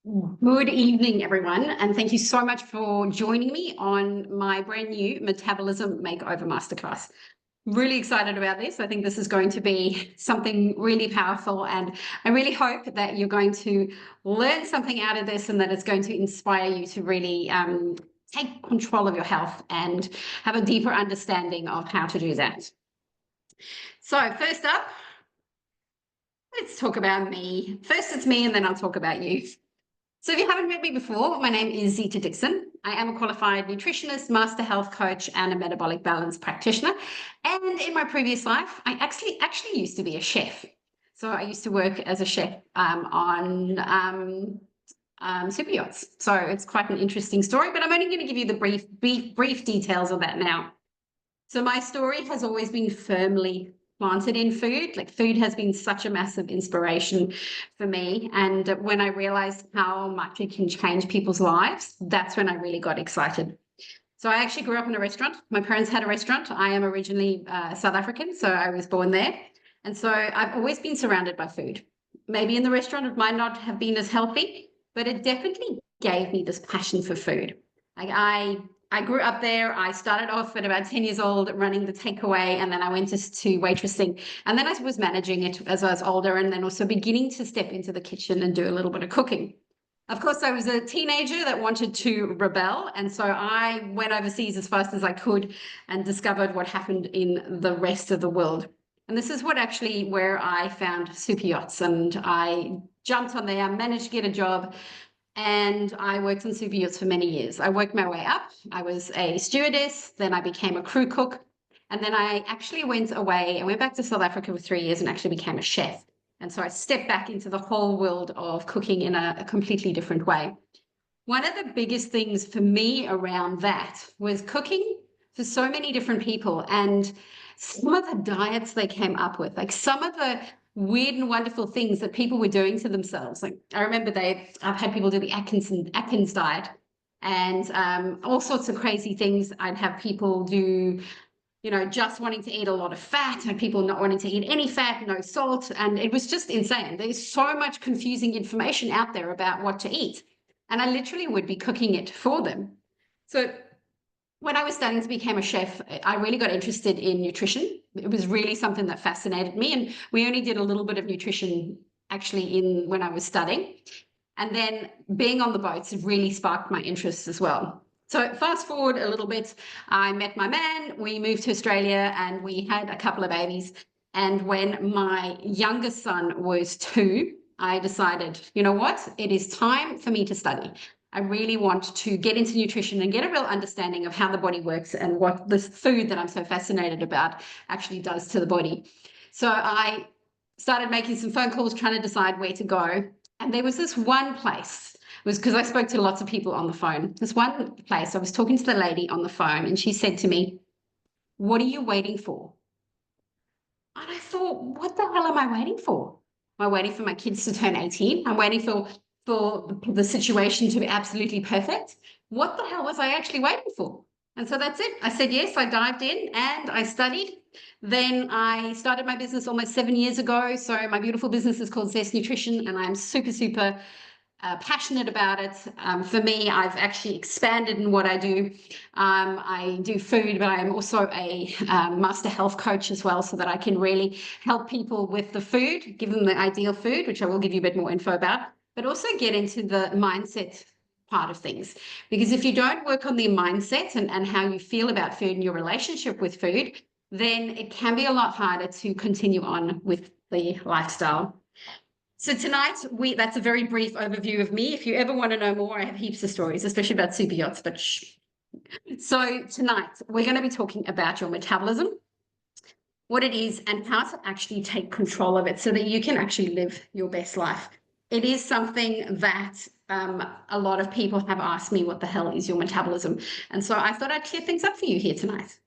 Good evening, everyone, and thank you so much for joining me on my brand new Metabolism Makeover Masterclass. Really excited about this. I think this is going to be something really powerful, and I really hope that you're going to learn something out of this and that it's going to inspire you to really take control of your health and have a deeper understanding of how to do that. So first up, let's talk about me. First, it's me, and then I'll talk about you. So if you haven't met me before, my name is Zita Dixon. I am a qualified nutritionist, master health coach, and a metabolic balance practitioner. And in my previous life, I actually used to be a chef. So I used to work as a chef on super yachts. So it's quite an interesting story, but I'm only going to give you the brief details of that now. So my story has always been firmly planted in food. Like, food has been such a massive inspiration for me. And when I realized how much it can change people's lives, that's when I really got excited. So I actually grew up in a restaurant. My parents had a restaurant. I am originally South African, so I was born there. And so I've always been surrounded by food. Maybe in the restaurant it might not have been as healthy, but it definitely gave me this passion for food. Like, I grew up there. I started off at about 10 years old running the takeaway, and then I went to waitressing. And then I was managing it as I was older, and then also beginning to step into the kitchen and do a little bit of cooking. Of course, I was a teenager that wanted to rebel, and so I went overseas as fast as I could and discovered what happened in the rest of the world. And this is where I found super yachts, and I jumped on there, managed to get a job, and I worked on super yachts for many years. I worked my way up. I was a stewardess, then I became a crew cook, and then I actually went away. I went back to South Africa for 3 years and actually became a chef. And so I stepped back into the whole world of cooking in a completely different way. One of the biggest things for me around that was cooking for so many different people, and some of the diets they came up with, like some of the weird and wonderful things that people were doing to themselves. Like, I remember I've had people do the Atkins diet, and all sorts of crazy things. I'd have people do, just wanting to eat a lot of fat, and people not wanting to eat any fat, no salt. And it was just insane. There's so much confusing information out there about what to eat. And I literally would be cooking it for them. So when I was starting to become a chef, I really got interested in nutrition. It was really something that fascinated me. And we only did a little bit of nutrition actually when I was studying. And then being on the boats really sparked my interest as well. So fast forward a little bit, I met my man, we moved to Australia, and we had a couple of babies. And when my youngest son was 2, I decided, you know what, it is time for me to study. I really want to get into nutrition and get a real understanding of how the body works and what this food that I'm so fascinated about actually does to the body. So I started making some phone calls, trying to decide where to go. And there was this one place. It was because I spoke to lots of people on the phone. This one place, I was talking to the lady on the phone, and she said to me, "What are you waiting for?" And I thought, what the hell am I waiting for? Am I waiting for my kids to turn 18? I'm waiting for the situation to be absolutely perfect. What the hell was I actually waiting for? And so that's it. I said yes. I dived in and I studied. Then I started my business almost 7 years ago. So my beautiful business is called Zest Nutrition, and I'm super passionate about it. For me, I've actually expanded in what I do. I do food, but I'm also a master health coach as well, so that I can really help people with the food, give them the ideal food, which I will give you a bit more info about, but also get into the mindset part of things. Because if you don't work on the mindset and how you feel about food and your relationship with food, then it can be a lot harder to continue on with the lifestyle. So tonight, that's a very brief overview of me. If you ever want to know more, I have heaps of stories, especially about super yachts, but shh. So tonight, we're going to be talking about your metabolism, what it is, and how to actually take control of it so that you can actually live your best life. It is something that a lot of people have asked me, what the hell is your metabolism? And so I thought I'd clear things up for you here tonight.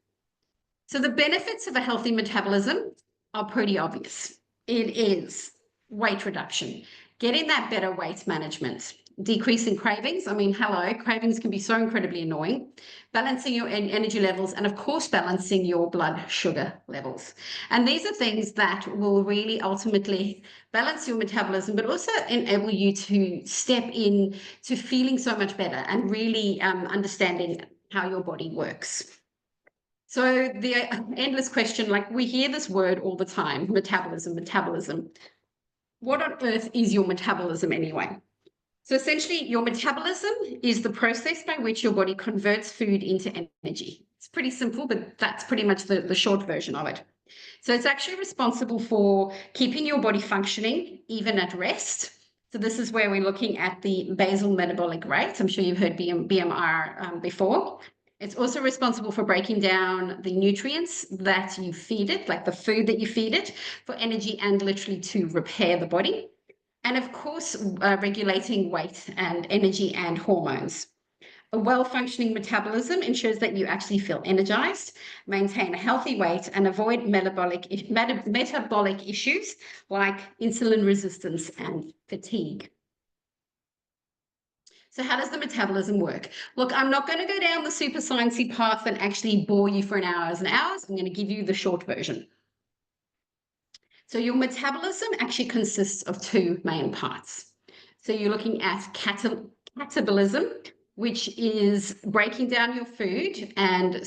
So the benefits of a healthy metabolism are pretty obvious. It is weight reduction, getting that better weight management. decrease in cravings. I mean, hello, cravings can be so incredibly annoying. Balancing your energy levels, and of course, balancing your blood sugar levels. And these are things that will really ultimately balance your metabolism, but also enable you to step in to feeling so much better and really understanding how your body works. So the endless question, like we hear this word all the time, metabolism, metabolism. What on earth is your metabolism anyway? So essentially, your metabolism is the process by which your body converts food into energy. It's pretty simple, but that's pretty much the short version of it. So it's actually responsible for keeping your body functioning, even at rest. So this is where we're looking at the basal metabolic rate. I'm sure you've heard BMR before. It's also responsible for breaking down the nutrients that you feed it, like the food that you feed it, for energy and literally to repair the body. And of course, regulating weight and energy and hormones. A well-functioning metabolism ensures that you actually feel energized, maintain a healthy weight, and avoid metabolic issues like insulin resistance and fatigue. So how does the metabolism work? Look, I'm not going to go down the super sciencey path and actually bore you for hours and hours. I'm going to give you the short version. So your metabolism actually consists of two main parts. So you're looking at catabolism, which is breaking down your food and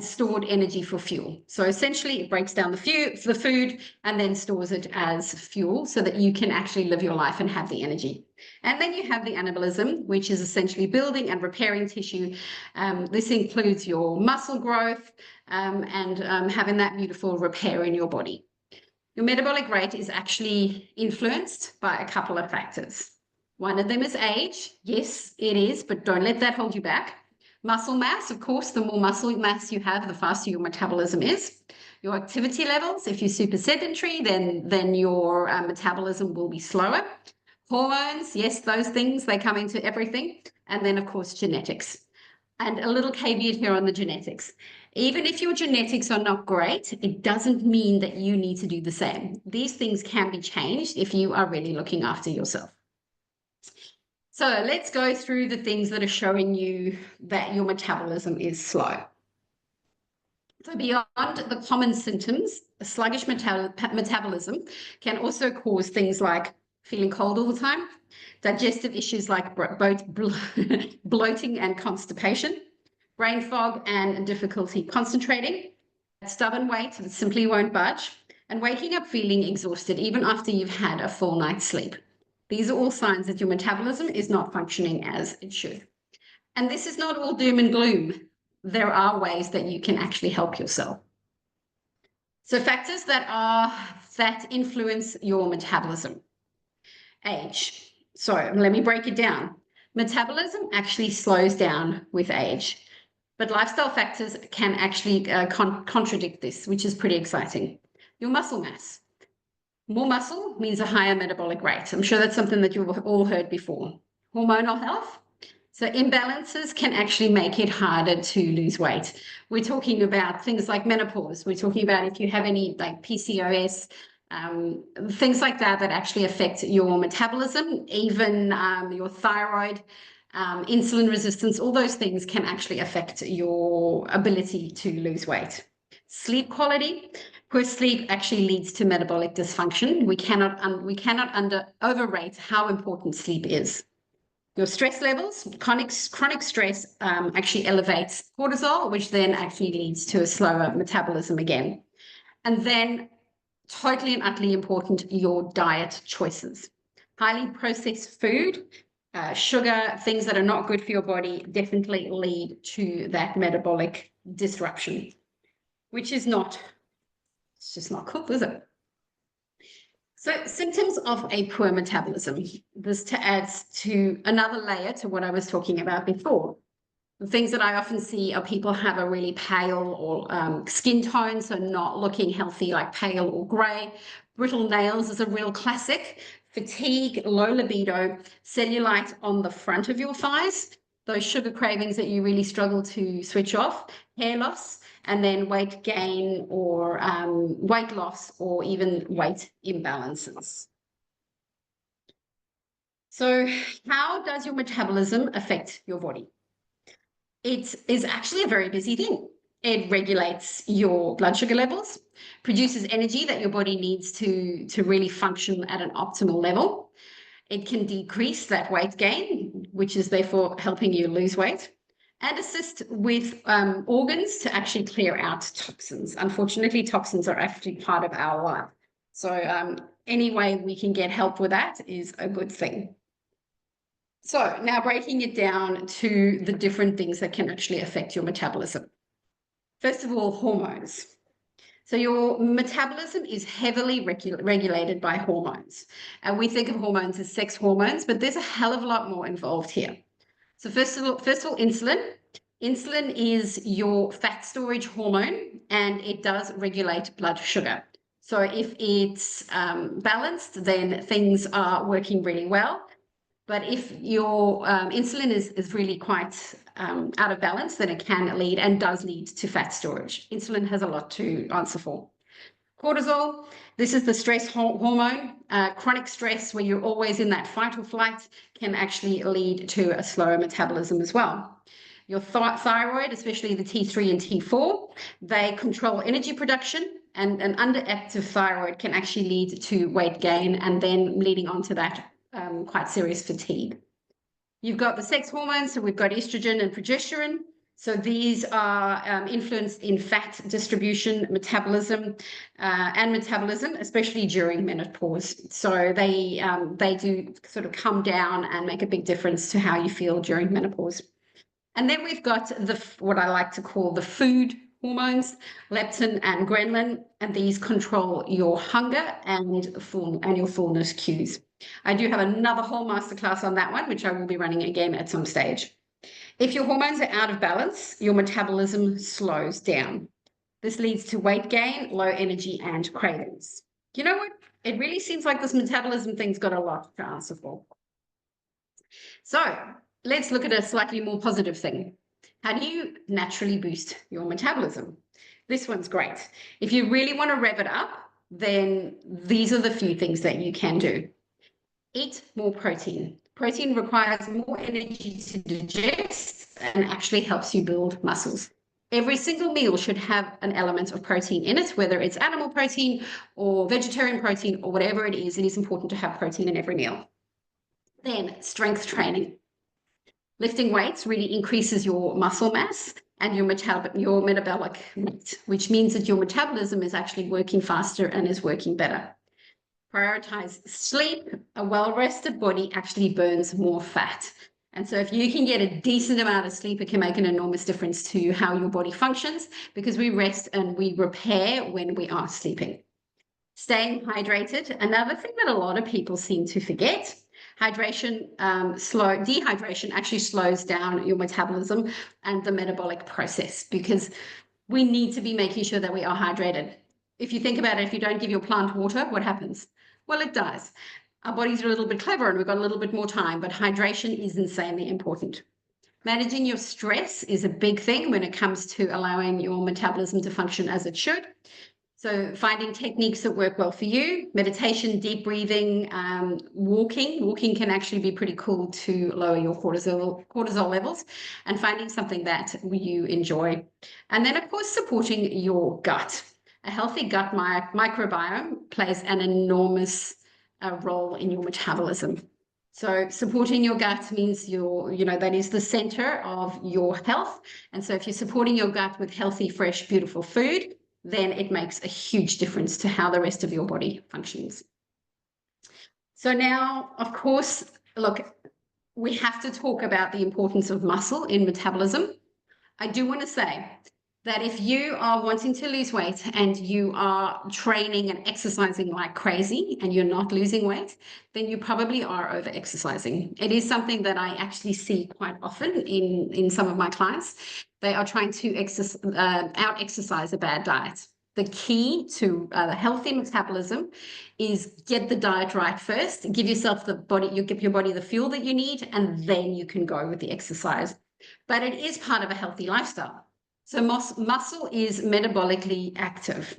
stored energy for fuel. So essentially it breaks down the food and then stores it as fuel so that you can actually live your life and have the energy. And then you have the anabolism, which is essentially building and repairing tissue. This includes your muscle growth and having that beautiful repair in your body. Your metabolic rate is actually influenced by a couple of factors. One of them is age. Yes, it is, but don't let that hold you back. Muscle mass, of course, the more muscle mass you have, the faster your metabolism is. Your activity levels, if you're super sedentary, then your metabolism will be slower. Hormones, yes, those things, they come into everything. And then, of course, genetics. And a little caveat here on the genetics. Even if your genetics are not great, it doesn't mean that you need to do the same. These things can be changed if you are really looking after yourself. So let's go through the things that are showing you that your metabolism is slow. So beyond the common symptoms, a sluggish metabolism can also cause things like feeling cold all the time, digestive issues like bloating and constipation, brain fog and difficulty concentrating, stubborn weight that simply won't budge, and waking up feeling exhausted even after you've had a full night's sleep. These are all signs that your metabolism is not functioning as it should. And this is not all doom and gloom. There are ways that you can actually help yourself. So factors that influence your metabolism. Age. So let me break it down. Metabolism actually slows down with age, but lifestyle factors can actually contradict this, which is pretty exciting. Your muscle mass. More muscle means a higher metabolic rate. I'm sure that's something that you've all heard before. Hormonal health. So imbalances can actually make it harder to lose weight. We're talking about things like menopause. We're talking about if you have any like PCOS, things like that actually affect your metabolism, even your thyroid, insulin resistance, all those things can actually affect your ability to lose weight. Sleep quality. Poor sleep actually leads to metabolic dysfunction. We cannot overrate how important sleep is. Your stress levels, chronic stress actually elevates cortisol, which then actually leads to a slower metabolism again. And then totally and utterly important, your diet choices. Highly processed food, sugar, things that are not good for your body definitely lead to that metabolic disruption, which is it's just not cool, is it? So symptoms of a poor metabolism. This adds to another layer to what I was talking about before. The things that I often see are people have a really pale or skin tone, so not looking healthy, like pale or gray. Brittle nails is a real classic. Fatigue, low libido, cellulite on the front of your thighs, those sugar cravings that you really struggle to switch off, hair loss, and then weight gain or weight loss or even weight imbalances. So how does your metabolism affect your body? It is actually a very busy thing. It regulates your blood sugar levels, produces energy that your body needs to really function at an optimal level. It can decrease that weight gain, which is therefore helping you lose weight, and assist with organs to actually clear out toxins. Unfortunately, toxins are actually part of our life. So any way we can get help with that is a good thing. So now breaking it down to the different things that can actually affect your metabolism. First of all, hormones. So your metabolism is heavily regulated by hormones. And we think of hormones as sex hormones, but there's a hell of a lot more involved here. So first of all, insulin. Insulin is your fat storage hormone, and it does regulate blood sugar. So if it's balanced, then things are working really well. But if your insulin is really quite out of balance, then it can lead and does lead to fat storage. Insulin has a lot to answer for. Cortisol, this is the stress hormone. Chronic stress, where you're always in that fight or flight, can actually lead to a slower metabolism as well. Your thyroid, especially the T3 and T4, they control energy production, and an underactive thyroid can actually lead to weight gain and then leading on to that quite serious fatigue. You've got the sex hormones, so we've got estrogen and progesterone. So these are influenced in fat distribution, metabolism, especially during menopause. So they do sort of come down and make a big difference to how you feel during menopause. And then we've got what I like to call the food hormones, leptin and ghrelin, and these control your hunger and your fullness cues. I do have another whole masterclass on that one, which I will be running again at some stage. If your hormones are out of balance, your metabolism slows down. This leads to weight gain, low energy, and cravings. You know what? It really seems like this metabolism thing's got a lot to answer for. So let's look at a slightly more positive thing. How do you naturally boost your metabolism? This one's great. If you really want to rev it up, then these are the few things that you can do. Eat more protein. Protein requires more energy to digest and actually helps you build muscles. Every single meal should have an element of protein in it, whether it's animal protein or vegetarian protein or whatever it is important to have protein in every meal. Then strength training. Lifting weights really increases your muscle mass and your metabolic rate, which means that your metabolism is actually working faster and is working better. Prioritize sleep. A well-rested body actually burns more fat. And so if you can get a decent amount of sleep, it can make an enormous difference to how your body functions, because we rest and we repair when we are sleeping. Staying hydrated. Another thing that a lot of people seem to forget. Dehydration actually slows down your metabolism and the metabolic process, because we need to be making sure that we are hydrated. If you think about it, if you don't give your plant water, what happens? Well, it dies. Our bodies are a little bit clever and we've got a little bit more time, but hydration is insanely important. Managing your stress is a big thing when it comes to allowing your metabolism to function as it should. So finding techniques that work well for you, meditation, deep breathing, walking. Walking can actually be pretty cool to lower your cortisol levels, and finding something that you enjoy. And then, of course, supporting your gut. A healthy gut microbiome plays an enormous role in your metabolism. So supporting your gut means that is the center of your health. And so if you're supporting your gut with healthy, fresh, beautiful food, then it makes a huge difference to how the rest of your body functions. So now, of course, look, we have to talk about the importance of muscle in metabolism. I do want to say that if you are wanting to lose weight and you are training and exercising like crazy and you're not losing weight, then you probably are over exercising. It is something that I actually see quite often in some of my clients. They are trying to out exercise a bad diet. The key to a healthy metabolism is get the diet right first, give yourself give your body the fuel that you need, and then you can go with the exercise. But it is part of a healthy lifestyle. So muscle is metabolically active.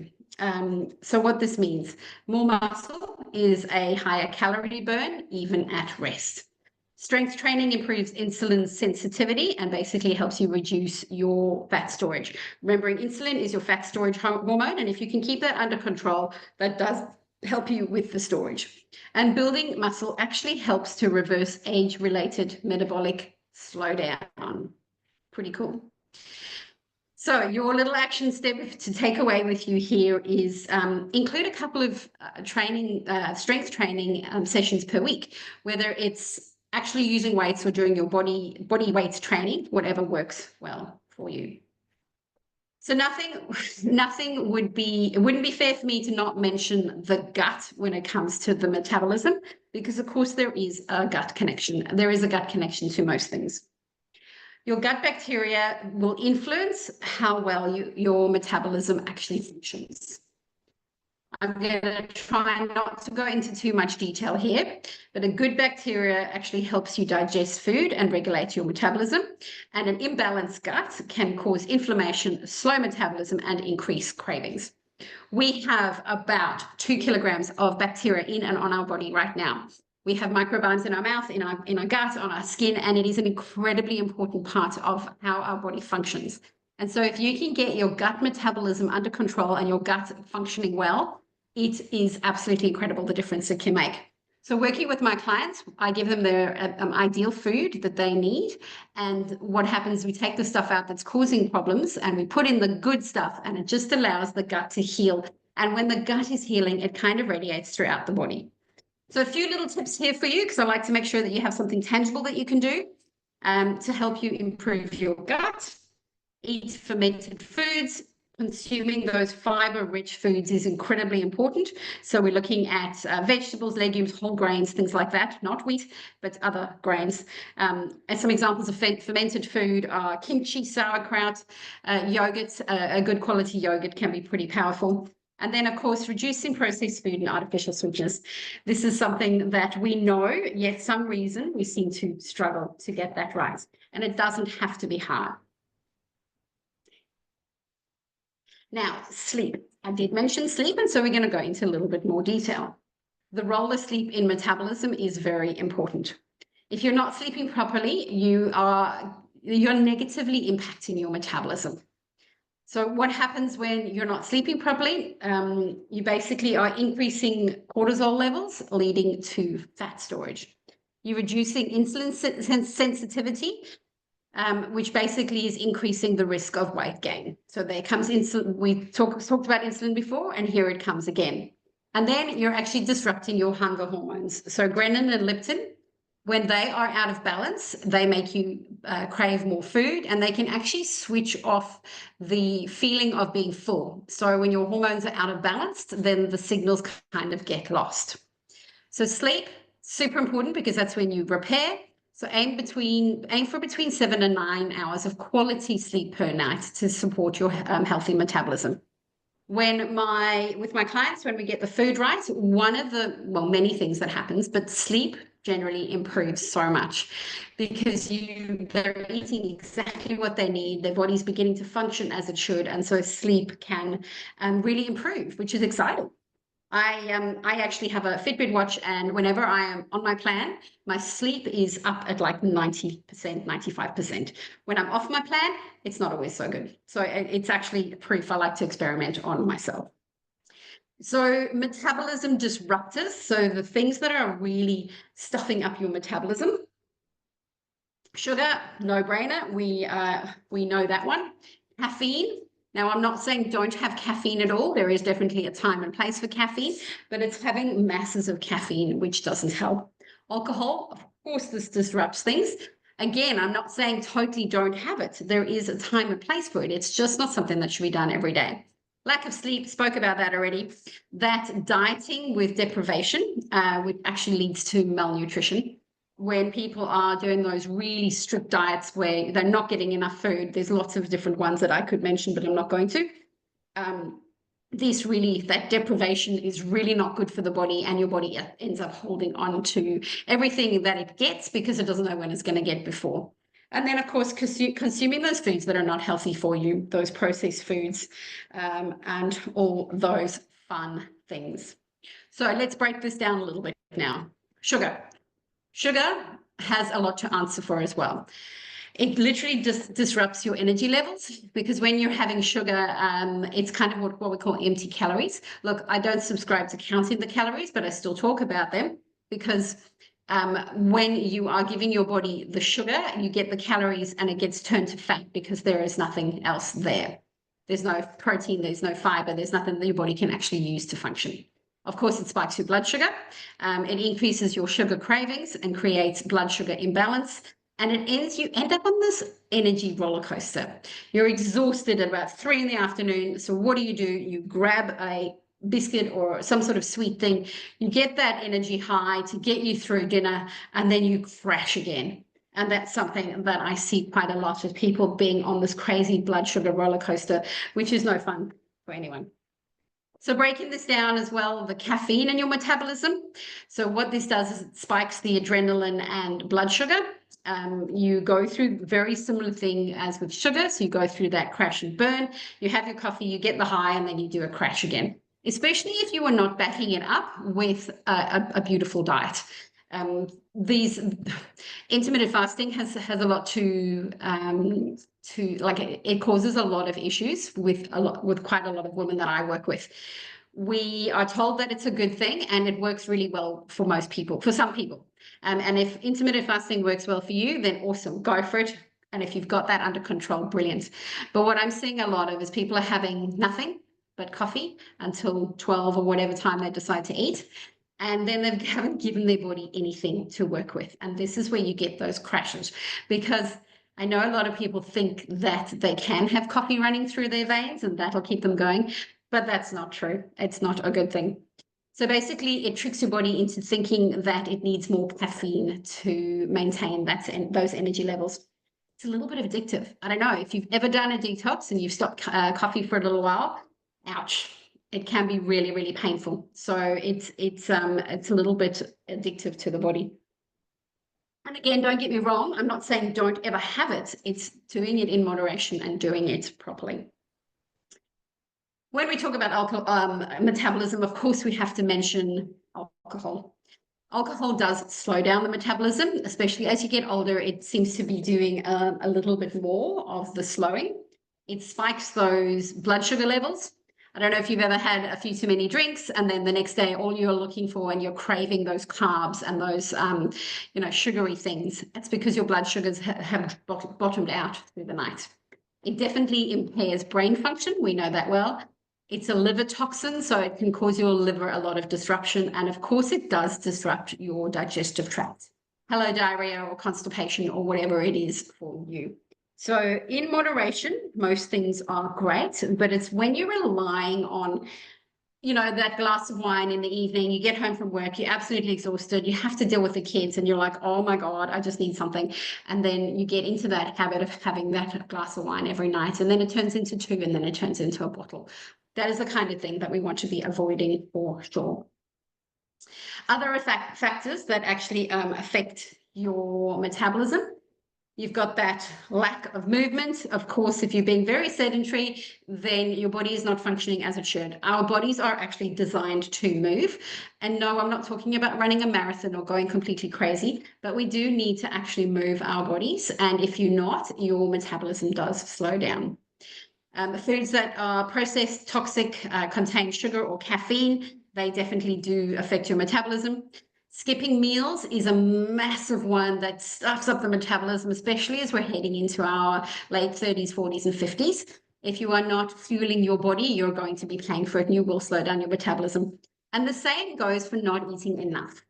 So what this means, more muscle is a higher calorie burn, even at rest. Strength training improves insulin sensitivity and basically helps you reduce your fat storage. Remembering insulin is your fat storage hormone, and if you can keep that under control, that does help you with the storage. And building muscle actually helps to reverse age-related metabolic slowdown. Pretty cool. So your little action step to take away with you here is include a couple of strength training sessions per week, whether it's actually using weights or doing your body weights training, whatever works well for you. So it wouldn't be fair for me to not mention the gut when it comes to the metabolism, because of course there is a gut connection. There is a gut connection to most things. Your gut bacteria will influence how well your metabolism actually functions. I'm going to try not to go into too much detail here, but a good bacteria actually helps you digest food and regulate your metabolism. And an imbalanced gut can cause inflammation, slow metabolism, and increase cravings. We have about 2 kilograms of bacteria in and on our body right now. We have microbiomes in our mouth, in our gut, on our skin, and it is an incredibly important part of how our body functions. And so if you can get your gut metabolism under control and your gut functioning well, it is absolutely incredible the difference it can make. So working with my clients, I give them their ideal food that they need. And what happens, we take the stuff out that's causing problems and we put in the good stuff, and it just allows the gut to heal. And when the gut is healing, it kind of radiates throughout the body. So a few little tips here for you, because I like to make sure that you have something tangible that you can do to help you improve your gut. Eat fermented foods. Consuming those fiber-rich foods is incredibly important. So we're looking at vegetables, legumes, whole grains, things like that, not wheat, but other grains. And some examples of fermented food are kimchi, sauerkraut, yogurt. A good quality yogurt can be pretty powerful. And then, of course, reducing processed food and artificial sweeteners. This is something that we know, yet some reason we seem to struggle to get that right. And it doesn't have to be hard. Now, sleep. I did mention sleep, and so we're going to go into a little bit more detail. The role of sleep in metabolism is very important. If you're not sleeping properly, you're negatively impacting your metabolism. So what happens when you're not sleeping properly? You basically are increasing cortisol levels, leading to fat storage. You're reducing insulin sensitivity, which basically is increasing the risk of weight gain. So there comes insulin. We talked about insulin before, and here it comes again. And then you're actually disrupting your hunger hormones. So ghrelin and leptin, when they are out of balance, they make you crave more food, and they can actually switch off the feeling of being full. So when your hormones are out of balance, then the signals kind of get lost. So sleep, super important, because that's when you repair. So aim for between 7 and 9 hours of quality sleep per night to support your healthy metabolism. With my clients, when we get the food right, many things that happens, but sleep generally improves so much, because they're eating exactly what they need. Their body's beginning to function as it should, and so sleep can really improve, which is exciting. I actually have a Fitbit watch, and whenever I am on my plan, my sleep is up at like 90%, 95%. When I'm off my plan, it's not always so good. So it's actually proof I like to experiment on myself. So metabolism disruptors, so the things that are really stuffing up your metabolism. Sugar, no-brainer. We know that one. Caffeine. Now, I'm not saying don't have caffeine at all. There is definitely a time and place for caffeine, but it's having masses of caffeine, which doesn't help. Alcohol, of course, this disrupts things. Again, I'm not saying totally don't have it. There is a time and place for it. It's just not something that should be done every day. Lack of sleep, spoke about that already. That dieting with deprivation, which actually leads to malnutrition. When people are doing those really strict diets where they're not getting enough food, there's lots of different ones that I could mention, but I'm not going to. That deprivation is really not good for the body, and your body ends up holding on to everything that it gets because it doesn't know when it's going to get before. And then, of course, consuming those foods that are not healthy for you, those processed foods, and all those fun things. So let's break this down a little bit now. Sugar. Sugar, has a lot to answer for as well. It literally just disrupts your energy levels, because when you're having sugar, it's kind of what we call empty calories. Look, I don't subscribe to counting the calories, but I still talk about them, because when you are giving your body the sugar, you get the calories and it gets turned to fat because there is nothing else there. There's no protein, there's no fiber, there's nothing that your body can actually use to function. Of course, it spikes your blood sugar. It increases your sugar cravings and creates blood sugar imbalance. And you end up on this energy roller coaster. You're exhausted at about 3 in the afternoon. So what do? You grab a biscuit or some sort of sweet thing. You get that energy high to get you through dinner, and then you crash again. And that's something that I see quite a lot of people being on this crazy blood sugar roller coaster, which is no fun for anyone. So breaking this down as well, the caffeine in your metabolism. So what this does is it spikes the adrenaline and blood sugar. You go through very similar thing as with sugar. So you go through that crash and burn. You have your coffee, you get the high, and then you do a crash again, especially if you are not backing it up with a beautiful diet. These intermittent fasting has a lot to like it causes a lot of issues with quite a lot of women that I work with. We are told that it's a good thing and it works really well for most people, for some people. And if intermittent fasting works well for you, then awesome, go for it. And if you've got that under control, brilliant. But what I'm seeing a lot of is people are having nothing but coffee until 12 or whatever time they decide to eat. And then they haven't given their body anything to work with. And this is where you get those crashes, because I know a lot of people think that they can have coffee running through their veins and that'll keep them going, but that's not true. It's not a good thing. So basically, it tricks your body into thinking that it needs more caffeine to maintain those energy levels. It's a little bit addictive. I don't know if you've ever done a detox and you've stopped coffee for a little while. Ouch. It can be really, really painful. So it's a little bit addictive to the body. And again, don't get me wrong, I'm not saying don't ever have it. It's doing it in moderation and doing it properly. When we talk about metabolism, of course, we have to mention alcohol. Alcohol does slow down the metabolism, especially as you get older. It seems to be doing a little bit more of the slowing. It spikes those blood sugar levels. I don't know if you've ever had a few too many drinks and then the next day all you're looking for and you're craving those carbs and those sugary things. It's because your blood sugars have bottomed out through the night. It definitely impairs brain function. We know that well. It's a liver toxin, so it can cause your liver a lot of disruption. And of course, it does disrupt your digestive tract. Hello, diarrhea or constipation or whatever it is for you. So in moderation, most things are great, but it's when you're relying on, that glass of wine in the evening, you get home from work, you're absolutely exhausted, you have to deal with the kids and you're like, oh my God, I just need something. And then you get into that habit of having that glass of wine every night, and then it turns into 2, and then it turns into a bottle. That is the kind of thing that we want to be avoiding for sure. Other factors that actually affect your metabolism. You've got that lack of movement. Of course, if you're being very sedentary, then your body is not functioning as it should. Our bodies are actually designed to move. And no, I'm not talking about running a marathon or going completely crazy, but we do need to actually move our bodies. And if you're not, your metabolism does slow down. Foods that are processed, toxic, contain sugar or caffeine, they definitely do affect your metabolism. Skipping meals is a massive one that stuffs up the metabolism, especially as we're heading into our late 30s, 40s, and 50s. If you are not fueling your body, you're going to be paying for it and you will slow down your metabolism. And the same goes for not eating enough.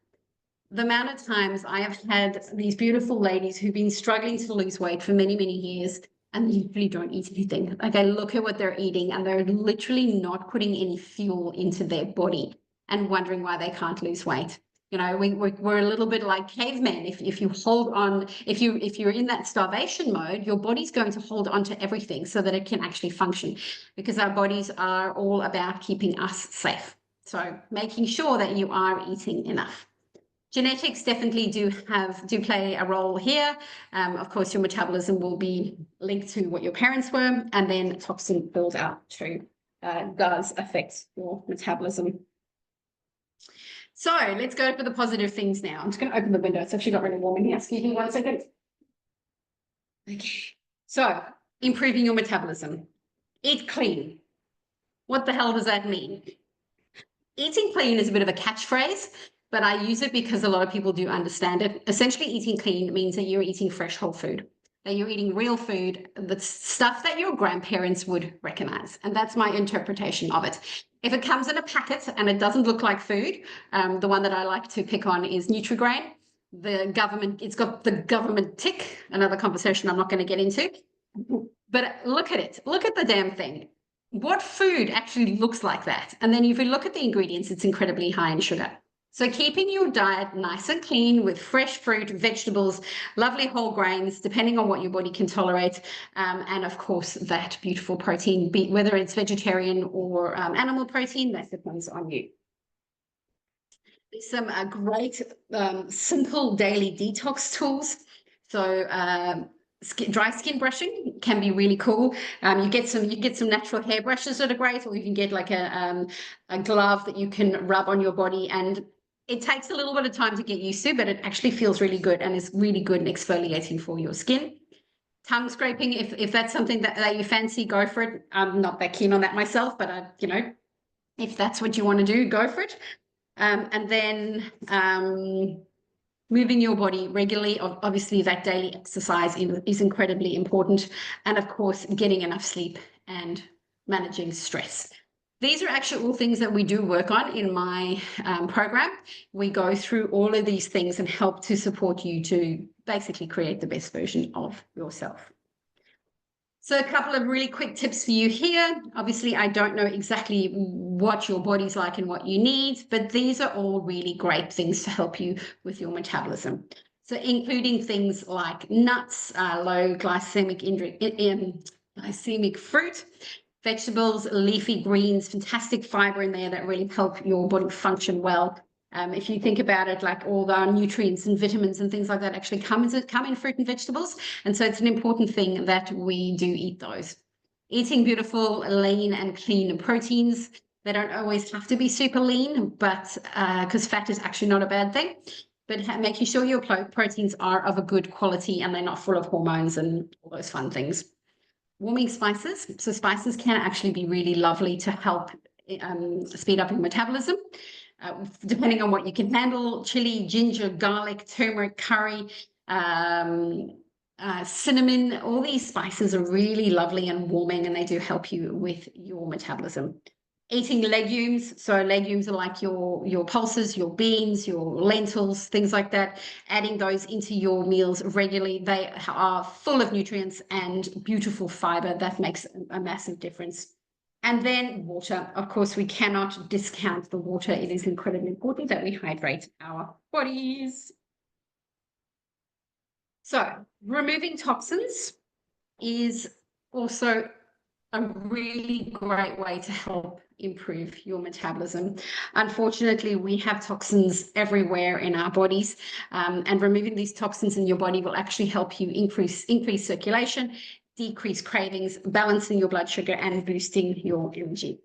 The amount of times I have had these beautiful ladies who've been struggling to lose weight for many, many years, and they literally don't eat anything. Like, I look at what they're eating and they're literally not putting any fuel into their body and wondering why they can't lose weight. We're a little bit like cavemen. If you hold on, if you're in that starvation mode, your body's going to hold on to everything so that it can actually function, because our bodies are all about keeping us safe. So making sure that you are eating enough. Genetics definitely do play a role here. Of course, your metabolism will be linked to what your parents were, and then toxin build-out too does affect your metabolism. So let's go for the positive things now. I'm just going to open the window. It's actually got really warm in here. Excuse me 1 second. Okay. So improving your metabolism. Eat clean. What the hell does that mean? Eating clean is a bit of a catchphrase, but I use it because a lot of people do understand it. Essentially, eating clean means that you're eating fresh whole food, that you're eating real food, the stuff that your grandparents would recognize. And that's my interpretation of it. If it comes in a packet and it doesn't look like food, the one that I like to pick on is Nutri-Grain. It's got the government tick, another conversation I'm not going to get into. But look at it. Look at the damn thing. What food actually looks like that? And then if you look at the ingredients, it's incredibly high in sugar. So keeping your diet nice and clean with fresh fruit, vegetables, lovely whole grains, depending on what your body can tolerate, and of course that beautiful protein, whether it's vegetarian or animal protein, that depends on you. There's some great simple daily detox tools. So dry skin brushing can be really cool. You get some natural hair brushes that are great, or you can get like a glove that you can rub on your body, and it takes a little bit of time to get used to, but it actually feels really good and is really good and exfoliating for your skin. Tongue scraping, if that's something that you fancy, go for it. I'm not that keen on that myself, but if that's what you want to do, go for it. And then moving your body regularly, obviously that daily exercise is incredibly important. And of course, getting enough sleep and managing stress. These are actually all things that we do work on in my program. We go through all of these things and help to support you to basically create the best version of yourself. So a couple of really quick tips for you here. Obviously, I don't know exactly what your body's like and what you need, but these are all really great things to help you with your metabolism. So including things like nuts, low glycemic fruit, vegetables, leafy greens, fantastic fiber in there that really help your body function well. If you think about it, like all the nutrients and vitamins and things like that actually come in fruit and vegetables. And so it's an important thing that we do eat those. Eating beautiful, lean and clean proteins. They don't always have to be super lean, but because fat is actually not a bad thing. But making sure your proteins are of a good quality and they're not full of hormones and all those fun things. Warming spices. So spices can actually be really lovely to help speed up your metabolism. Depending on what you can handle, chili, ginger, garlic, turmeric, curry, cinnamon, all these spices are really lovely and warming, and they do help you with your metabolism. Eating legumes, so legumes are like your pulses, your beans, your lentils, things like that. Adding those into your meals regularly, they are full of nutrients and beautiful fiber. That makes a massive difference. And then water. Of course, we cannot discount the water. It is incredibly important that we hydrate our bodies. So removing toxins is also a really great way to help improve your metabolism. Unfortunately, we have toxins everywhere in our bodies, and removing these toxins in your body will actually help you increase circulation, decrease cravings, balancing your blood sugar, and boosting your energy.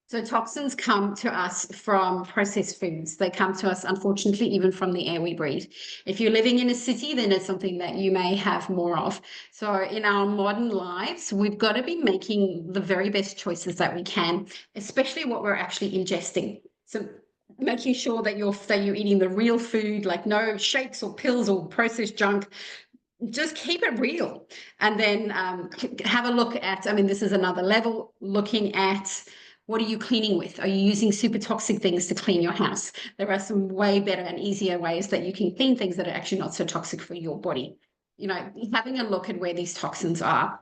So toxins come to us from processed foods. They come to us, unfortunately, even from the air we breathe. If you're living in a city, then it's something that you may have more of. So in our modern lives, we've got to be making the very best choices that we can, especially what we're actually ingesting. So making sure that you're eating the real food, like no shakes or pills or processed junk. Just keep it real. And then have a look at, this is another level, looking at what are you cleaning with? Are you using super toxic things to clean your house? There are some way better and easier ways that you can clean things that are actually not so toxic for your body. Having a look at where these toxins are.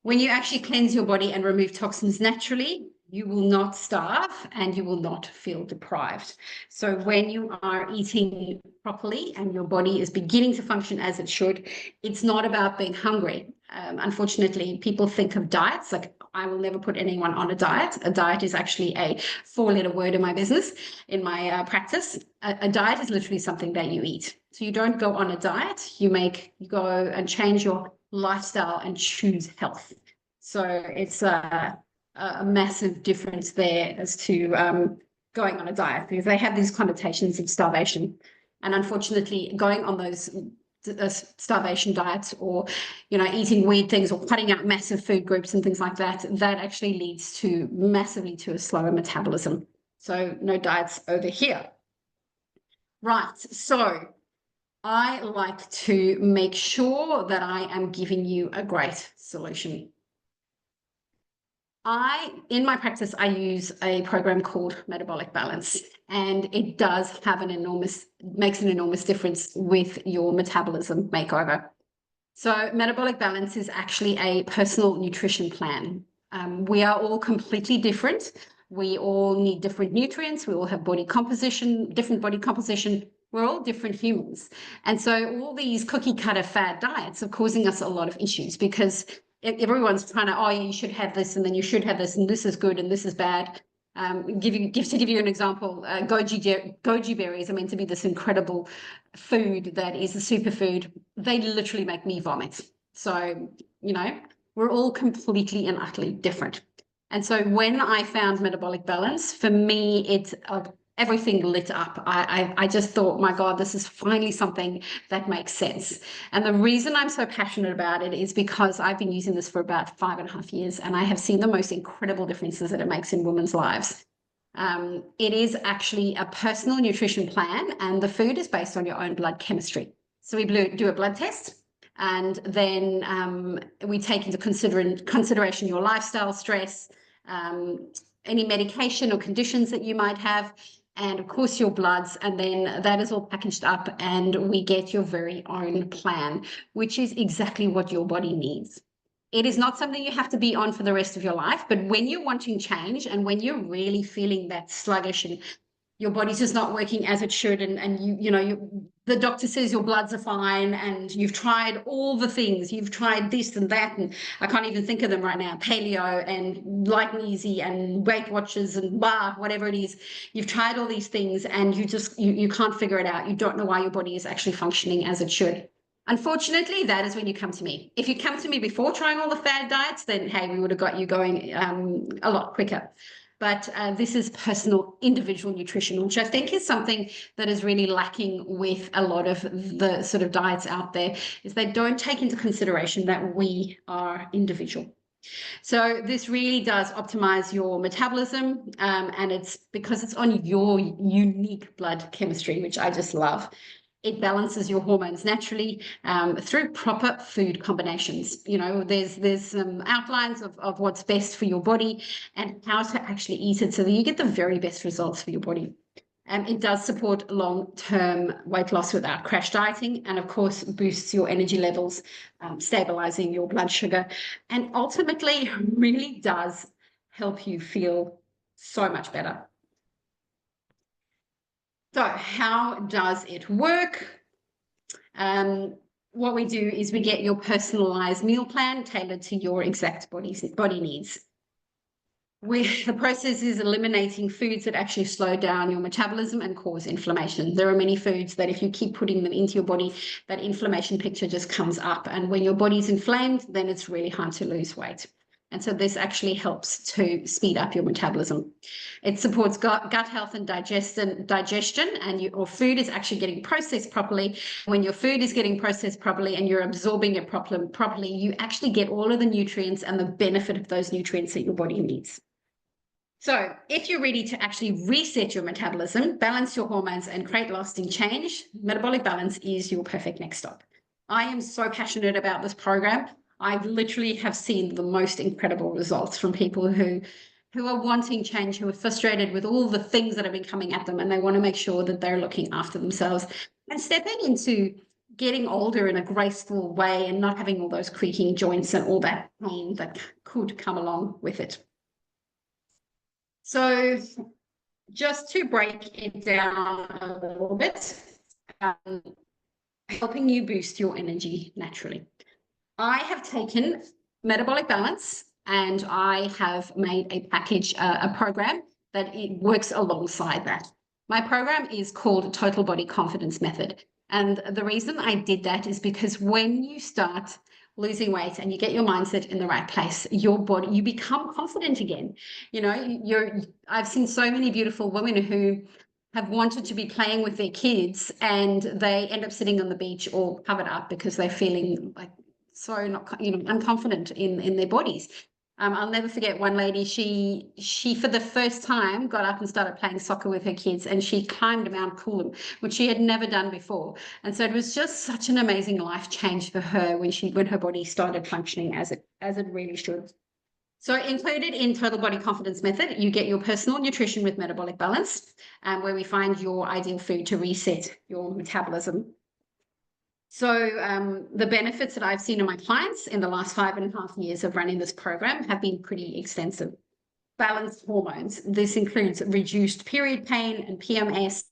When you actually cleanse your body and remove toxins naturally, you will not starve and you will not feel deprived. So when you are eating properly and your body is beginning to function as it should, it's not about being hungry. Unfortunately, people think of diets like, I will never put anyone on a diet. A diet is actually a 4-letter word in my business, in my practice. A diet is literally something that you eat. So you don't go on a diet, you go and change your lifestyle and choose health. So it's a massive difference there as to going on a diet, because they have these connotations of starvation. And unfortunately, going on those starvation diets, or eating weird things, or cutting out massive food groups and things like that, that actually leads to massively to a slower metabolism. So no diets over here. Right, so I like to make sure that I am giving you a great solution. In my practice, I use a program called Metabolic Balance, and it does have makes an enormous difference with your metabolism makeover. So Metabolic Balance is actually a personal nutrition plan. We are all completely different. We all need different nutrients. We all have different body composition. We're all different humans. And so all these cookie cutter fad diets are causing us a lot of issues, because everyone's trying to, oh, you should have this, and then you should have this, and this is good, and this is bad. To give you an example, goji berries are meant to be this incredible food that is a superfood. They literally make me vomit. So, we're all completely and utterly different. And so when I found Metabolic Balance, for me, everything lit up. I just thought, my God, this is finally something that makes sense. And the reason I'm so passionate about it is because I've been using this for about 5.5 years, and I have seen the most incredible differences that it makes in women's lives. It is actually a personal nutrition plan, and the food is based on your own blood chemistry. So we do a blood test, and then we take into consideration your lifestyle, stress, any medication or conditions that you might have, and of course your bloods, and then that is all packaged up, and we get your very own plan, which is exactly what your body needs. It is not something you have to be on for the rest of your life, but when you're wanting change, and when you're really feeling that sluggish and your body's just not working as it should, and the doctor says your bloods are fine, and you've tried all the things, you've tried this and that, and I can't even think of them right now, paleo and light and easy and Weight Watchers and whatever it is, you've tried all these things, and you can't figure it out. You don't know why your body is actually functioning as it should. Unfortunately, that is when you come to me. If you come to me before trying all the fad diets, then hey, we would have got you going a lot quicker. But this is personal, individual nutrition, which I think is something that is really lacking with a lot of the sort of diets out there, is they don't take into consideration that we are individual. So this really does optimize your metabolism, and it's because it's on your unique blood chemistry, which I just love. It balances your hormones naturally through proper food combinations. There's outlines of what's best for your body and how to actually eat it so that you get the very best results for your body. It does support long-term weight loss without crash dieting, and of course boosts your energy levels, stabilizing your blood sugar, and ultimately really does help you feel so much better. So how does it work? What we do is we get your personalized meal plan tailored to your exact body needs. The process is eliminating foods that actually slow down your metabolism and cause inflammation. There are many foods that if you keep putting them into your body, that inflammation picture just comes up. And when your body's inflamed, then it's really hard to lose weight. And so this actually helps to speed up your metabolism. It supports gut health and digestion, and your food is actually getting processed properly. When your food is getting processed properly and you're absorbing it properly, you actually get all of the nutrients and the benefit of those nutrients that your body needs. So if you're ready to actually reset your metabolism, balance your hormones, and create lasting change, Metabolic Balance is your perfect next stop. I am so passionate about this program. I literally have seen the most incredible results from people who are wanting change, who are frustrated with all the things that have been coming at them, and they want to make sure that they're looking after themselves and stepping into getting older in a graceful way and not having all those creaking joints and all that pain that could come along with it. So just to break it down a little bit, helping you boost your energy naturally. I have taken Metabolic Balance and I have made a package, a program that it works alongside that. My program is called Total Body Confidence Method. And the reason I did that is because when you start losing weight and you get your mindset in the right place, your body, you become confident again. You know, I've seen so many beautiful women who have wanted to be playing with their kids and they end up sitting on the beach all covered up because they're feeling like so not, you know, unconfident in their bodies. I'll never forget one lady, she for the first time got up and started playing soccer with her kids, and she climbed Mount Coolum, which she had never done before. And so it was just such an amazing life change for her when her body started functioning as it really should. So included in Total Body Confidence Method, you get your personal nutrition with metabolic balance, where we find your ideal food to reset your metabolism. So the benefits that I've seen in my clients in the last 5.5 years of running this program have been pretty extensive. Balanced hormones. This includes reduced period pain and PMS,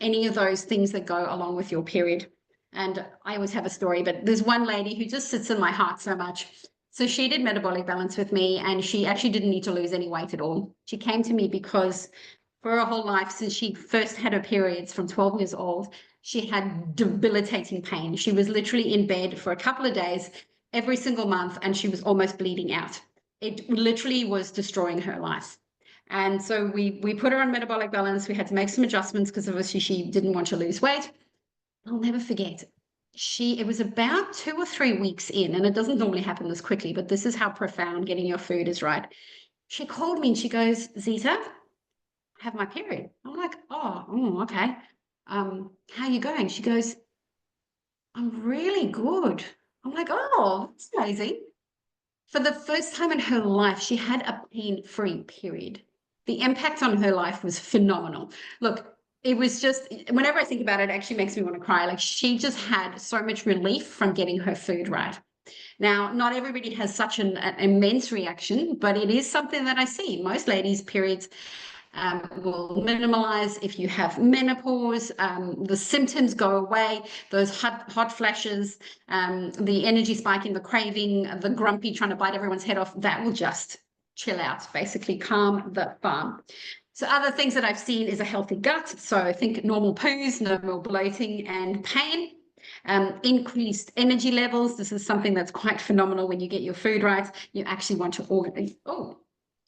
any of those things that go along with your period. And I always have a story, but there's one lady who just sits in my heart so much. So she did metabolic balance with me, and she actually didn't need to lose any weight at all. She came to me because for her whole life, since she first had her periods from 12 years old, she had debilitating pain. She was literally in bed for a couple of days every single month, and she was almost bleeding out. It literally was destroying her life. And so we put her on metabolic balance. We had to make some adjustments because obviously she didn't want to lose weight. I'll never forget. It was about 2 or 3 weeks in, and it doesn't normally happen this quickly, but this is how profound getting your food is right. She called me and she goes, Zita, I have my period. I'm like, oh, okay. How are you going? She goes, I'm really good. I'm like, oh, that's amazing. For the first time in her life, she had a pain-free period. The impact on her life was phenomenal. Look, it was just, whenever I think about it, it actually makes me want to cry. Like, she just had so much relief from getting her food right. Now, not everybody has such an immense reaction, but it is something that I see. Most ladies' periods will minimalize if you have menopause. The symptoms go away, those hot flashes, the energy spiking, the craving, the grumpy trying to bite everyone's head off, that will just chill out, basically calm the farm. So other things that I've seen is a healthy gut. So I think normal poos, no more bloating and pain. Increased energy levels. This is something that's quite phenomenal when you get your food right. You actually want to organize. Oh,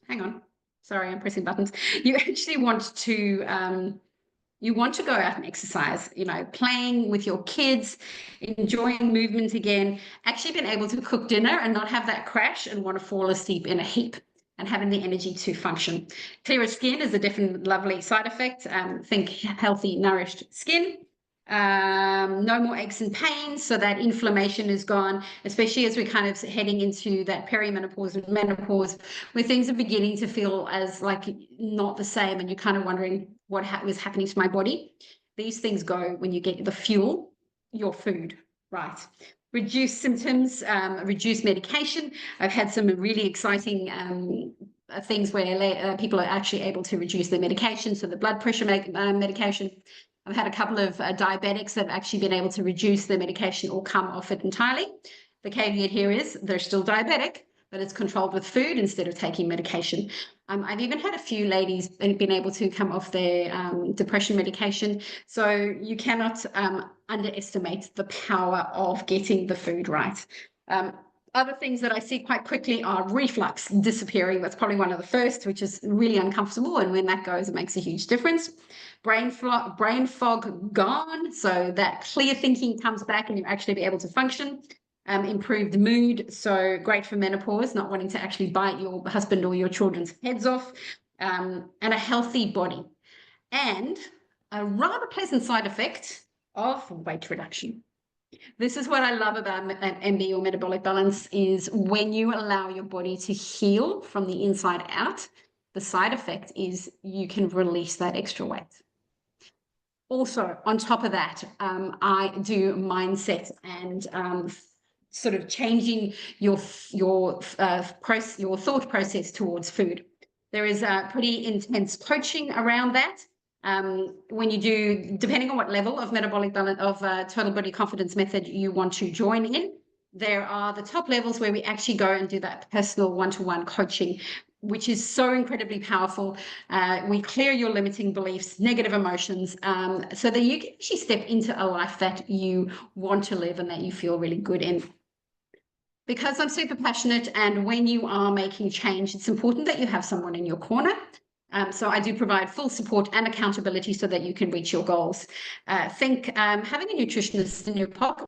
hang on. Sorry, I'm pressing buttons. You actually want to go out and exercise, you know, playing with your kids, enjoying movement again, actually being able to cook dinner and not have that crash and want to fall asleep in a heap, and having the energy to function. Clearer skin is a different lovely side effect. Think healthy, nourished skin. No more aches and pains, so that inflammation is gone, especially as we're kind of heading into that perimenopause and menopause, where things are beginning to feel as like not the same, and you're kind of wondering what was happening to my body. These things go when you get the fuel, your food, right? Reduce symptoms, reduce medication. I've had some really exciting things where people are actually able to reduce their medication, so the blood pressure medication. I've had a couple of diabetics that have actually been able to reduce their medication or come off it entirely. The caveat here is they're still diabetic, but it's controlled with food instead of taking medication. I've even had a few ladies been able to come off their depression medication. So you cannot underestimate the power of getting the food right. Other things that I see quite quickly are reflux disappearing. That's probably one of the first, which is really uncomfortable. And when that goes, it makes a huge difference. Brain fog gone. So that clear thinking comes back and you actually be able to function. Improved mood. So great for menopause, not wanting to actually bite your husband or your children's heads off. And a healthy body. And a rather pleasant side effect of weight reduction. This is what I love about MB or metabolic balance, is when you allow your body to heal from the inside out, the side effect is you can release that extra weight. Also, on top of that, I do mindset and sort of changing your thought process towards food. There is a pretty intense coaching around that. When you do, depending on what level of metabolic balance of total body confidence method you want to join in, there are the top levels where we actually go and do that personal one-to-one coaching, which is so incredibly powerful. We clear your limiting beliefs, negative emotions, so that you can actually step into a life that you want to live and that you feel really good in. because I'm super passionate, and when you are making change, it's important that you have someone in your corner. So I do provide full support and accountability so that you can reach your goals. Think having a nutritionist in your pocket.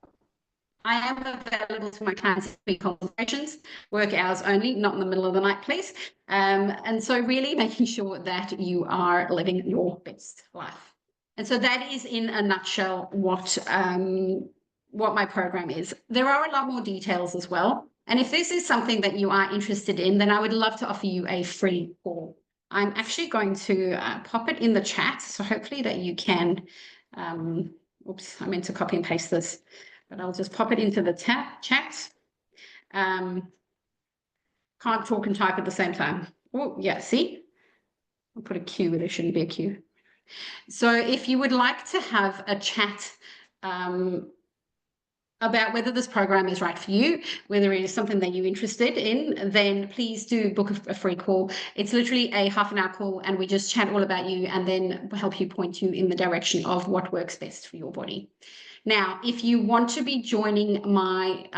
I am available to my clients for free consultations, work hours only, not in the middle of the night, please. And so really making sure that you are living your best life. And so that is in a nutshell what my program is. There are a lot more details as well. And if this is something that you are interested in, then I would love to offer you a free call. I'm actually going to pop it in the chat. So hopefully that you can, oops, I meant to copy and paste this, but I'll just pop it into the chat. Can't talk and type at the same time. Oh, yeah, see? I'll put a Q where there shouldn't be a Q. So if you would like to have a chat about whether this program is right for you, whether it is something that you're interested in, then please do book a free call. It's literally a half-an-hour call, and we just chat all about you and then help you point you in the direction of what works best for your body. Now, if you want to be joining my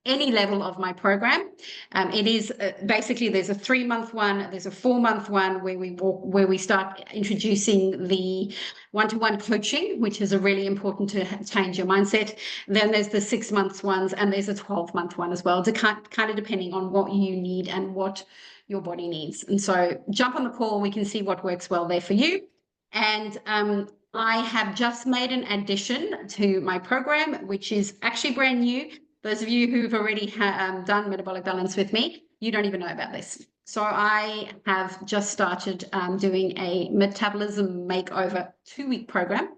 any level of my program, it is basically there's a 3-month one, there's a 4-month one where we start introducing the one-to-one coaching, which is a really important to change your mindset. Then there's the 6 months ones, and there's a 12-month one as well, to kind of depending on what you need and what your body needs. And so jump on the call, we can see what works well there for you. And I have just made an addition to my program, which is actually brand new. Those of you who've already done metabolic balance with me, you don't even know about this. So I have just started doing a Metabolism Makeover 2-week program,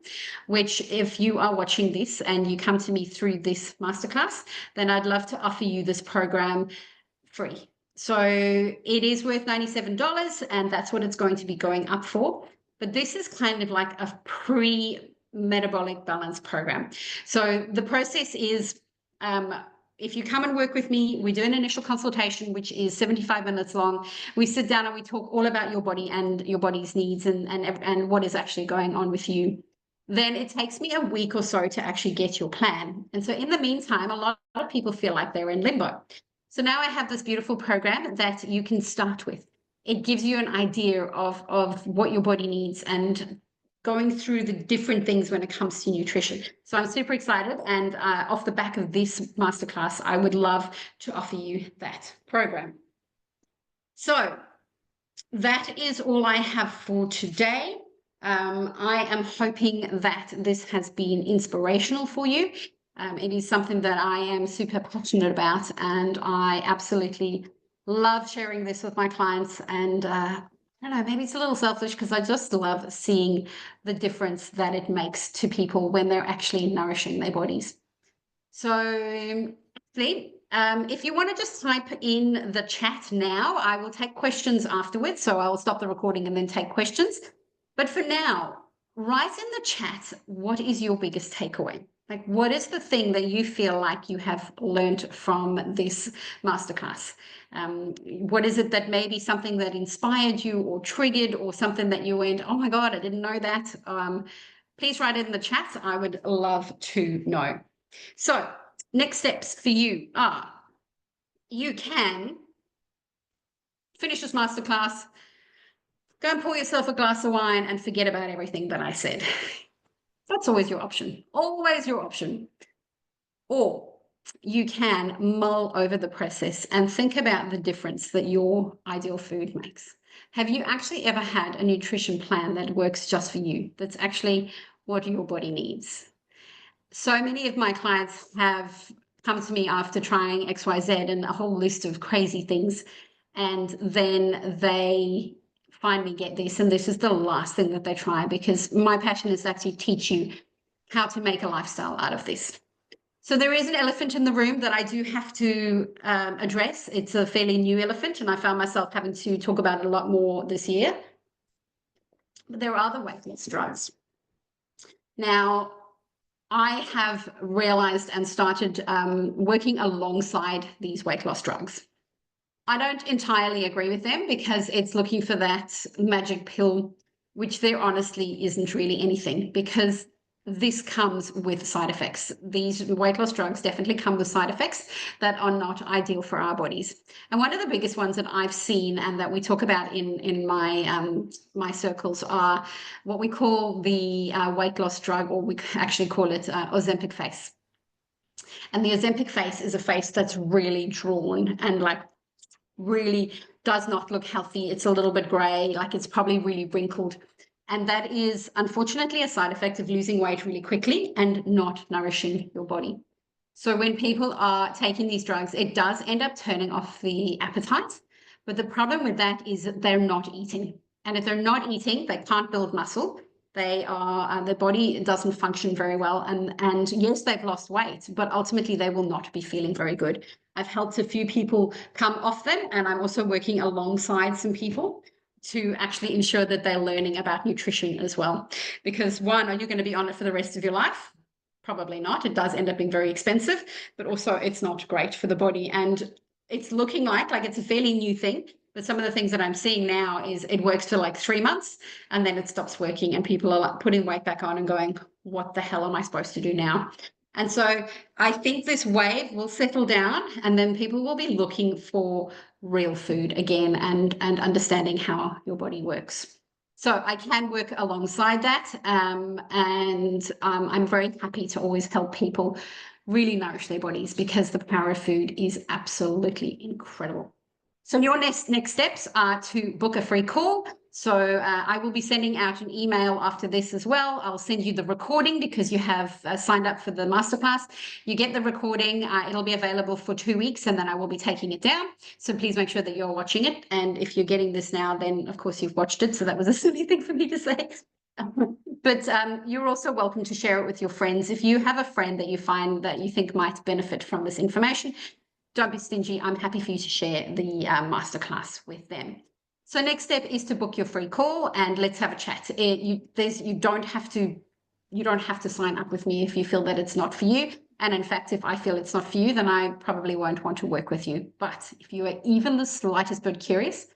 which if you are watching this and you come to me through this masterclass, then I'd love to offer you this program free. So it is worth $97, and that's what it's going to be going up for. But this is kind of like a pre-metabolic balance program. So the process is, if you come and work with me, we do an initial consultation, which is 75 minutes long. We sit down and we talk all about your body and your body's needs and what is actually going on with you. Then it takes me a week or so to actually get your plan. And so in the meantime, a lot of people feel like they're in limbo. So now I have this beautiful program that you can start with. It gives you an idea of what your body needs and going through the different things when it comes to nutrition. So I'm super excited, and off the back of this masterclass, I would love to offer you that program. So that is all I have for today. I am hoping that this has been inspirational for you. It is something that I am super passionate about, and I absolutely love sharing this with my clients. And I don't know, maybe it's a little selfish because I just love seeing the difference that it makes to people when they're actually nourishing their bodies. So if you want to just type in the chat now, I will take questions afterwards. So I will stop the recording and then take questions. But for now, write in the chat, what is your biggest takeaway? Like, what is the thing that you feel like you have learned from this masterclass? What is it that may be something that inspired you or triggered, or something that you went, oh my God, I didn't know that? Please write it in the chat. I would love to know. So next steps for you are, you can finish this masterclass, go and pour yourself a glass of wine and forget about everything that I said. That's always your option, always your option. Or you can mull over the process and think about the difference that your ideal food makes. Have you actually ever had a nutrition plan that works just for you? That's actually what your body needs. So many of my clients have come to me after trying XYZ and a whole list of crazy things, and then they finally get this, and this is the last thing that they try, because my passion is to actually teach you how to make a lifestyle out of this. So there is an elephant in the room that I do have to address. It's a fairly new elephant, and I found myself having to talk about it a lot more this year. But there are the weight loss drugs. Now, I have realized and started working alongside these weight loss drugs. I don't entirely agree with them, because it's looking for that magic pill, which there honestly isn't really anything, because this comes with side effects. These weight loss drugs definitely come with side effects that are not ideal for our bodies. And one of the biggest ones that I've seen and that we talk about in my circles are what we call the weight loss drug, or we actually call it Ozempic face. And the Ozempic face is a face that's really drawn and like really does not look healthy. It's a little bit gray, like it's probably really wrinkled. And that is unfortunately a side effect of losing weight really quickly and not nourishing your body. So when people are taking these drugs, it does end up turning off the appetite. But the problem with that is that they're not eating. And if they're not eating, they can't build muscle. They are, their body doesn't function very well. And yes, they've lost weight, but ultimately they will not be feeling very good. I've helped a few people come off them, and I'm also working alongside some people to actually ensure that they're learning about nutrition as well. Because one, are you going to be on it for the rest of your life? Probably not. It does end up being very expensive, but also it's not great for the body. And it's looking like it's a fairly new thing. But some of the things that I'm seeing now is it works for like 3 months and then it stops working and people are like putting weight back on and going, what the hell am I supposed to do now? And so I think this wave will settle down and then people will be looking for real food again and understanding how your body works. So I can work alongside that. I'm very happy to always help people really nourish their bodies because the power of food is absolutely incredible. So your next steps are to book a free call. So I will be sending out an email after this as well. I'll send you the recording because you have signed up for the masterclass. You get the recording. It'll be available for 2 weeks and then I will be taking it down. So please make sure that you're watching it. And if you're getting this now, then of course you've watched it. So that was a silly thing for me to say. But you're also welcome to share it with your friends. If you have a friend that you find that you think might benefit from this information, don't be stingy. I'm happy for you to share the masterclass with them. So next step is to book your free call and let's have a chat. You don't have to sign up with me if you feel that it's not for you. And in fact, if I feel it's not for you, then I probably won't want to work with you. But if you are even the slightest bit curious,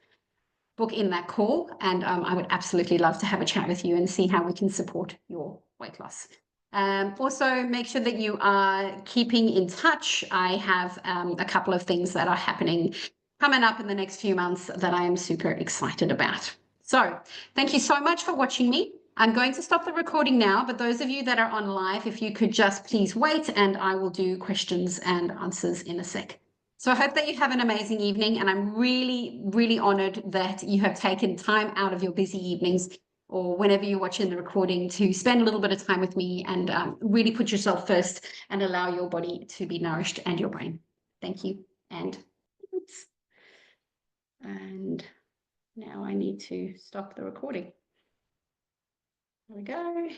book in that call and I would absolutely love to have a chat with you and see how we can support your weight loss. Also, make sure that you are keeping in touch. I have a couple of things that are happening coming up in the next few months that I am super excited about. So thank you so much for watching me. I'm going to stop the recording now, but those of you that are on live, if you could just please wait and I will do questions and answers in a sec. So I hope that you have an amazing evening and I'm really, really honored that you have taken time out of your busy evenings or whenever you're watching the recording to spend a little bit of time with me and really put yourself first and allow your body to be nourished and your brain. Thank you. And now I need to stop the recording. There we go.